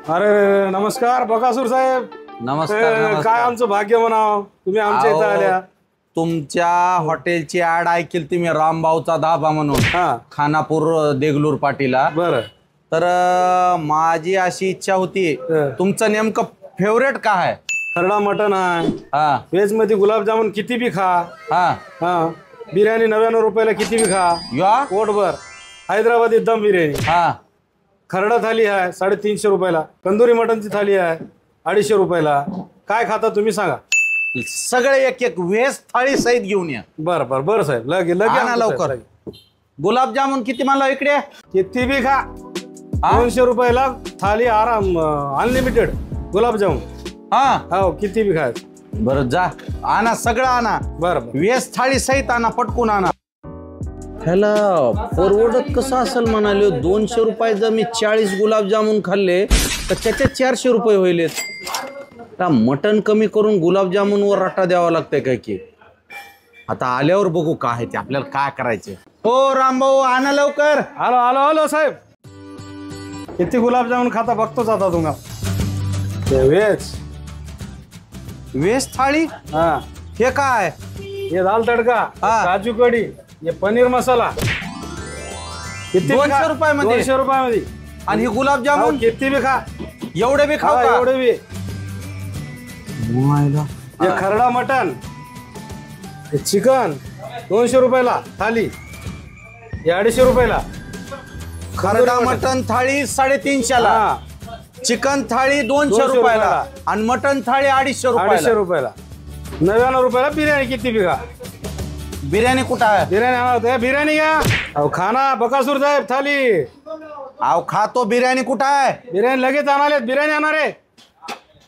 अरे नमस्कार बकासूर साहेब. नमस्कार. काय आमचं भाग्य म्हणाव तुम्ही आमच्या इथं आल्या. तुमच्या हॉटेलची ऍड ऐकली तुम्ही रामभाऊचा धाबा म्हणून खानापूर देगलूर पाटीला. बरं. तर माझी अशी इच्छा होती तुमचं नेमकं फेवरेट काय आहे? खरडा मटन आहे. व्हेज मध्ये गुलाबजामुन किती बी खा. बिर्याणी 99 रुपयाला किती बी खा. पोटभर. हैदराबादी दम बिर्याणी. खरडा थाली आहे 350 रुपयाला. तंदुरी मटनची थाली आहे 250 रुपयाला. काय खाता तुम्ही सांगा. सगळे एक एक व्हेज थाळी सहित घेऊन या. बरं साहेब लगे लवकर. गुलाबजामुन किती म्हणला इकडे? किती बी खा. 200 रुपयाला थाली आराम. अनलिमिटेड गुलाबजामुन. हो किती बी खा. बरं जा आणा सगळं आणा. बरं व्हेज थाळी सहित आणा पटकून आणा. ह्याला परवडत कसं असेल म्हणाले. 200 रुपये जर मी 40 गुलाबजामुन खाल्ले तर त्याचे 400 रुपये होईलेत. मटन कमी करून गुलाबजामुनवर रट्टा द्यावा लागतंय काय की. आता आल्यावर बघू काय आहे ते आपल्याला काय करायचे. हो रामभाऊ आणा लवकर. आलो आलो आलो साहेब. किती गुलाबजामुन खाता बघतोच आता तुम्हाला. व्हेज थाळी. हे काय? हे दाल तडका, काजू कढी, हे पनीर मसाला. किती 200 रुपयामध्ये. 200 रुपयामध्ये. आणि हे गुलाबजामुन किती बी खा. एवढे बी खाऊ का? एवढे बी. हे खरडा मटन, हे चिकन 200 रुपयाला थाली. हे 250 रुपयाला. खरडा मटन थाळी 350 ला. चिकन थाळी 200 रुपयाला. आणि मटन थाळी 250 रुपयाला. 99 रुपयाला बिर्याणी किती बी खा. बिर्याणी कुठं आहे? बिर्याणी आणा. बिर्याणी घ्या. अहो खाना बकासूर साहेब थाली. अहो खातो. बिर्याणी कुठं आहे? बिर्याणी लगेच आणाले. बिर्याणी आणणार आहे.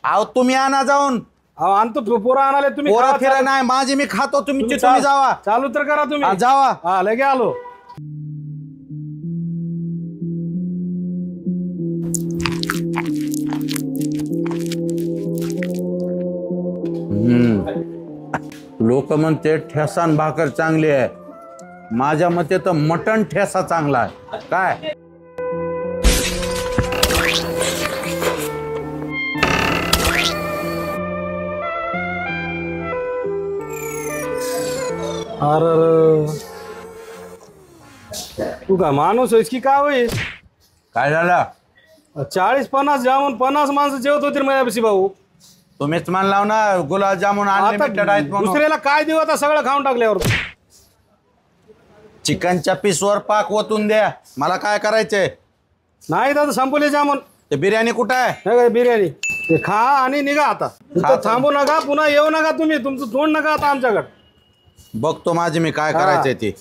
अहो तुम्ही आणा जाऊन. अहो आणतो पोरा आणाले. तुम्ही फिरा नाही माझी मी खातो. तुम्ही जावा. चालू तर करा तुम्ही. जावा. लगे आलो. लोक म्हणते ठेसान भाकर चांगली आहे. माझ्या मते तर मटण ठेसा चांगला आहे. काय अरे तू का माणूस आहेस की काय होईल. काय झालं? 40-50 जामून 50 माणसं जेवत होती माझ्यापाशी भाऊ. तुम्हीच मान लाव ना गुलाबजामुन अनलिमिटेड आहेत म्हणून. दुसऱ्याला काय देऊ आता. सगळं खाऊन टाकल्यावर. चिकनच्या पीसवर पाक ओतून द्या. मला काय करायचंय. नाही दादा संपले जामून. ते बिर्याणी कुठं आहे? बिर्याणी ते खा आणि निघा आता. थांबू नका. पुन्हा येऊ नका तुम्ही. तुमचं तोंड नका आता आमच्याकडे. बघतो माझी मी काय करायचंय ते.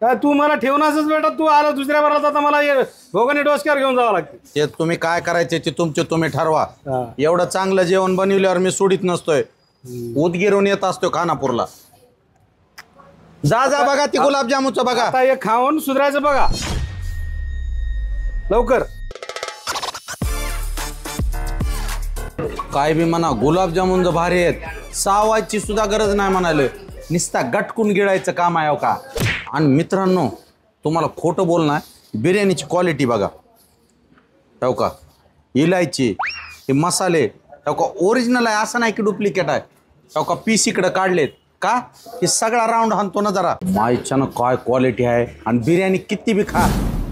काय तू मला ठेवणारच बेटा. तू आला दुसऱ्या बरोबर आता मला भोगाने डोसक्यावर घेऊन जावं लागते. ते तुम्ही काय करायचे ते तुम्ही ठरवा. एवढं चांगलं जेवण बनवल्यावर मी सोडीत नसतोय. उदगीरून येत असतो खानापूरला. जा बघा ती गुलाबजामुनचं बघा. आता हे खाऊन सुधारायचं बघा लवकर. काय बी म्हणा गुलाबजामुन जर भारी आहेत. सावायची सुद्धा गरज नाही म्हणाले. निस्ता गटकून गिळायचं काम आहे का. आणि मित्रांनो तुम्हाला खोटं बोलणार. बिर्याणीची क्वालिटी बघा. हो का इलायची हे मसाले हो का ओरिजिनल आहे. असं नाही की डुप्लिकेट आहे. हो का पीस इकडं काढलेत का. हे सगळा राऊंड हाणतो ना जरा. माईच्यानं काय क्वालिटी आहे. आणि बिर्याणी किती बी खा.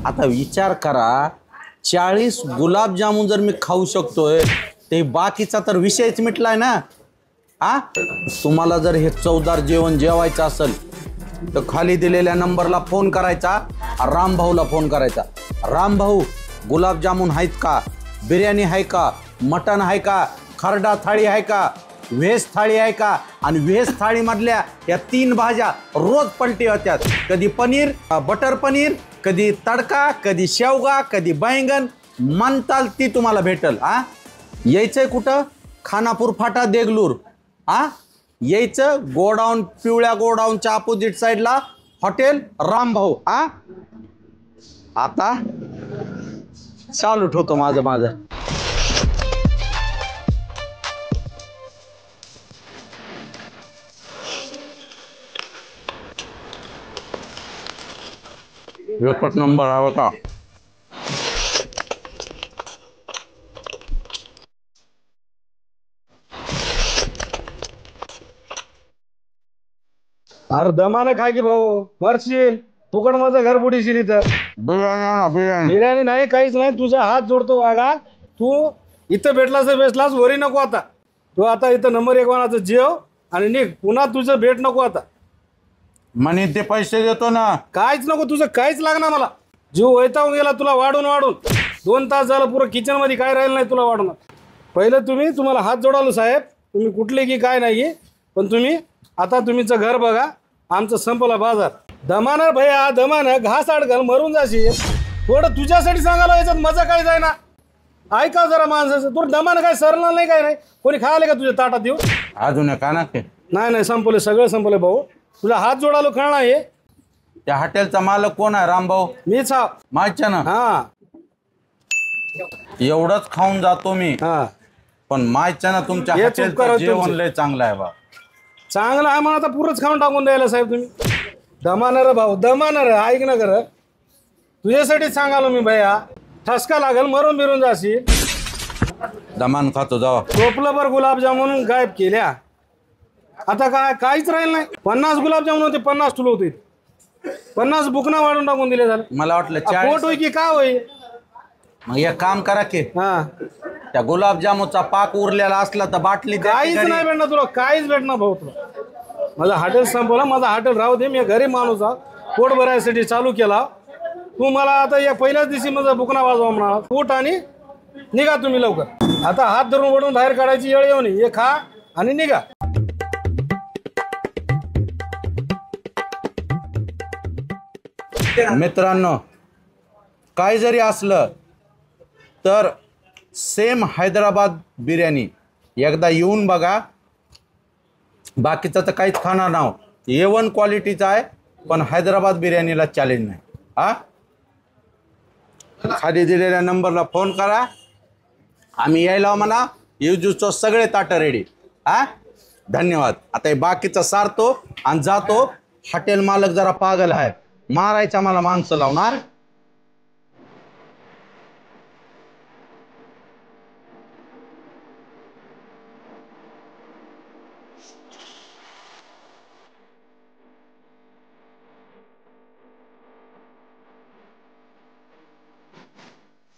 आता विचार करा 40 गुलाबजामुन जर मी खाऊ शकतोय ते बाकीचा तर विषयच मिटलाय ना. तुम्हाला जर हे चवदार जेवण जेवायचं असेल तर खाली दिलेल्या नंबरला फोन करायचा. रामभाऊला फोन करायचा. रामभाऊ गुलाबजामुन आहेत का. बिर्याणी आहे का. मटण आहे का. खरडा थाळी आहे का. व्हेज थाळी आहे का. आणि व्हेज थाळीमधल्या या 3 भाज्या रोज पलटी होत्यात. कधी पनीर बटर पनीर, कधी तडका, कधी शेवगा, कधी बैंगन. म्हणताल ती तुम्हाला भेटल. यायचंय कुठं. खानापूर फाटा देगलूर. यायचं गोडाऊन पिवळ्या गोडाऊनच्या अपोजिट साईडला हॉटेल रामभाऊ. आता चालू ठेवतो माझं. एकच नंबर आहे का. अरे दमानं खा की भाऊ, मरशील फुकट माझं घर बुडीशील इथं. बिर्याणी नाही, काहीच नाही. तुझा हात जोडतो वागा. तू इथं भेटलास तर भेटलास, वरी नको आता. तू आता इथं नंबर 1 वानाचं जेव आणि निघ. पुन्हा तुझं भेट नको आता. म्हणे ते पैसे देतो ना. काहीच नको, तुझं काहीच लागणार मला. जीव वैतावून गेला तुला वाढून वाढून. 2 तास झालं पुरं किचन मध्ये काय राहिलं नाही तुला वाढून. पहिलं तुम्हाला हात जोडालो साहेब. तुम्ही कुठले की काय नाही, पण तुम्ही आता तुम्हीचं घर बघा. आमचं संपला बाजार. दमानं भैया, दमानं घास अडकल मरून जाशील. थोडं तुझ्यासाठी सांगायला याच्यात मजा काय जाय ना. ऐका जरा माणसाचं. तू दमानं काय सरणार नाही, काय नाही. कोणी खायला का तुझ्या ताटात येऊ? अजून का ना नाही संपले, सगळं संपलं भाऊ. तुझा हात जोडालो कळणार आहे. त्या हॉटेलचा मालक कोण आहे? रामभाऊ. मीच हा. माहिती ना. हा एवढंच खाऊन जातो मी, हा. पण माहिती ना तुमच्या हे हॉटेलचं चुपकार जेवण तुमचं. लय चांगलं आहे बा. चांगलं आहे म्हणून आता पुरंच खाऊन टाकून द्यायला साहेब तुम्ही. दमाणार भाऊ, दमाणार. ऐक ना कर, तुझ्यासाठी सांगालो मी भैया. ठसका लागल, मरून बिरून जाशील. दमान खातो जावा. टोपलंभर गुलाबजामुन गायब केल्या. आता काहीच राहील नाही. 50 गुलाबजामुन होते, 50 तुला होते. 50 बुकना वाढून टाकून दिले झालं. मला वाटलं पोट 40. होई की का होई. मग एक काम करा की, हा, त्या गुलाबजामुनचा पाक उरलेला असला तर बाटली द्या की काहीच घरी. नाही भेटणार तुला, काहीच भेटणार भाऊ तुला. माझं हॉटेल संपलं, माझं हॉटेल राहू दे. मी घरी माणूस हा, पोट भरायसाठी चालू केला. तू मला आता या पहिल्याच दिवशी माझा बुकना वाजवा म्हणा. पोट आणि निघा तुम्ही लवकर. आता हात धरून ओढून बाहेर काढायची वेळ येऊ नये. हे खा आणि निघा. मित्रांनो, काय जरी असलं तर सेम हैदराबाद बिर्याणी एकदा येऊन बघा. बाकीचं तर काहीच खाणार नाही. A1 क्वालिटीचा आहे, पण हैदराबाद बिर्याणीला चॅलेंज नाही. हा, खाली दिलेल्या नंबरला फोन करा. आम्ही यायला म्हणा. युजूचं सगळे ताटं रेडी. हा, धन्यवाद. आता हे बाकीचं सारतो आणि जातो. हॉटेल मालक जरा पागल आहे, मारायचा मला माणसं लावणार.